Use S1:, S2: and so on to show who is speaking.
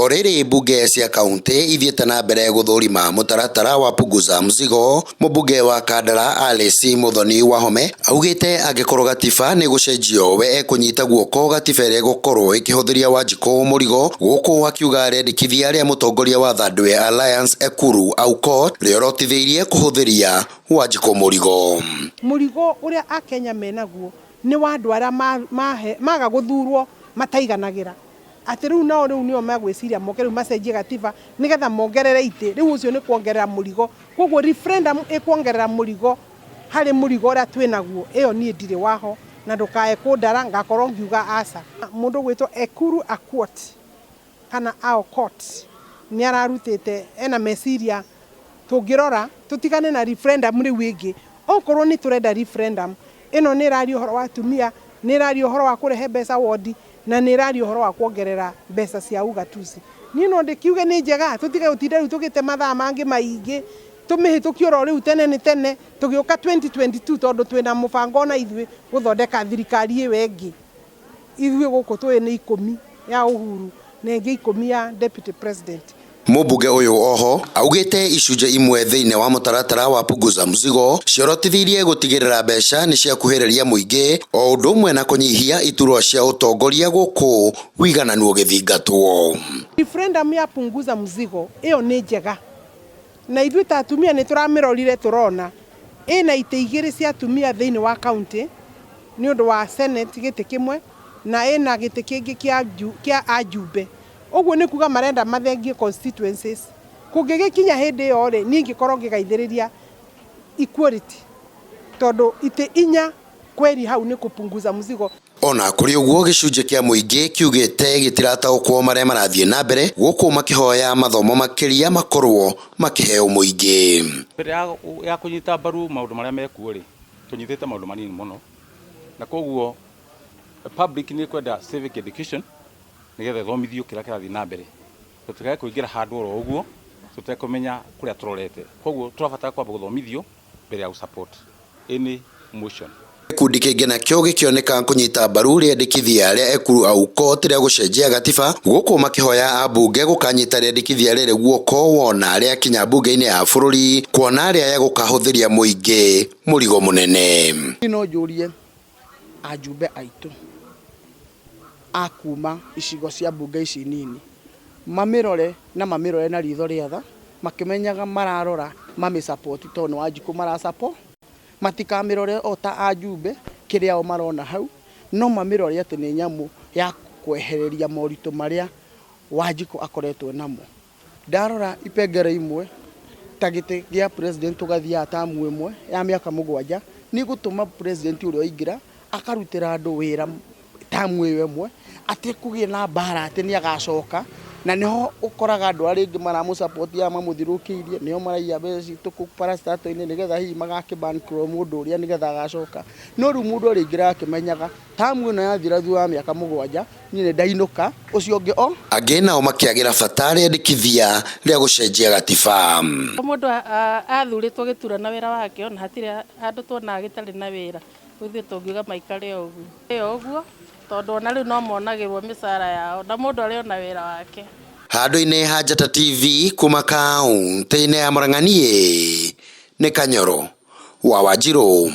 S1: Oriri mbunge cia kaunti ithiete na mbere guthurima mutaratara wa punguza mzigo, mubunge wa Kandara Alice Muthoni Wahome augite angikorwo gatiba ni gucenjio we kunyita guoko gatiba iri gukorwo ikihuthiria Wanjiku murigo, guku akiuga arendikithia ria mutongoria wa Thandwe Alliance Ekuru Aukot riorotithirie kuhuthiria Wanjiku murigo
S2: uria akenya menaguo ni wa andu aria maga guthurwo mataiganagira ati riu nao riu nio magwiciria moke riu macenjie gatiba nigetha mongerere ite riu ucio ni kuongerera murigo. Koguo referendum ikuongerera murigo hari murigo uria twinaguo, iyo nie ndire waho na ndukae kundara ngakorwo ngiuga aca. Mundu gwitwo Ekuru Aukot kana Aukot ni ararutite ena meciria tungirora tutigane na referendum riu ingi. Okorwo ni turenda referendum ino ni rari uhoro wa atumia, ni rari uhoro wa kurehe mbeca wodi, na ni rari uhoro wa kuongerera mbeca cia ugatuzi. Ni no ndikiuge ni njega tutige utinda riu tugite mathaa mangi maingi tumihitukio ro riu tene ni tene tugiuka 2022 tondu twina mubango na ithui guthondeka thirikari iyo ingi. Ithui guku twi ni 10 ya Uhuru na ingi 10 ya deputy president.
S1: Mubunge uyu oho augite icunje imwe thiine wa mutaratara wa punguza mzigo ciorotithirie gutigirira mbeca ni cia kuhiriria muingi o undu umwe na kunyihia iturwa cia utongoria guku wigananu githingatwo.
S2: Referendum ya punguza mzigo iyo ni njega na ithui ta atumia ni turamirorire turona ina ite igiri cia atumia thiine wa county ni undu wa senate giti kimwe na ina giti kingi kia ajumbe. Oguo ni kuga marenda mathengie constituencies kungigikinya hindi iyo ri ni ngikorwo ngigaithiriria equality tondu ite inya kweri hau ni kupunguza mzigo.
S1: Ona kuri uguo gicunje kia muingi kiugite gitirataukwo maria marathie na mbere guku makihoya mathomo makiria makorwo makiheo muingi
S3: mbere ya kunyita mbaru maundu maria mekuo ri tunyithite maundu manini muno na koguo public ni kwenda civic education nigetha thomithio kira kirathi na mbere tutikae kuingira handu ro uguo tutekumenya kuria turorete. Koguo turabatara kwamba guthomithio mbere ya support any motion.
S1: Gikundi kingi nakio gikioneka kunyita mbaru riendikithia ria Ekuru Aukot ria gucenjia gatiba guku makihoya ambunge gukanyita riendikithia riri guoko wona ria kinya mbunge-ini ya bururi kuona ria ya gukahuthiria muingi murigo munene.
S4: No njurie ajumbe aitu akuma icigo cia mbunge ici nini mamirore na ritho riatha makimenyaga mararora mami support tono Wanjiku mara support matikamirore o ta ajumbe kiria o marona hau no mamirore ati ni nyamu ya kwehereria moritu maria Wanjiku akoretwo namo. Ndarora ipengere imwe tagite gia president ugathia tamu imwe ya miaka 7 ni gutuma president uria oingira akarutira andu wira tamu imwe ati kugie na bara ati ni agacoka na niho ukoraga andu aringi maramu support ya mamuthirukiirie niho maraiya beci tuku parastato ini nigetha hi magake ban kro mundu uria nigetha agacoka no ru mundu aringira akimenyaga tamu ino yathira thu wa miaka 7 ni ndainuka ucio ungi o
S1: angi nao makiagira bata riendikithia ria gucenjia gatiba.
S5: Mundu athuritwo gitura na wira wake ona hatire andu tuona gitari na wira uthie tungiuga maikare uguo tondu ona riu no monagirwo micara yao na mundu ariona wira wake.
S1: Handu-ini ha Njata TV kuma kaunti-ini ya Murang'a ni Kanyoro wa Wanjiru.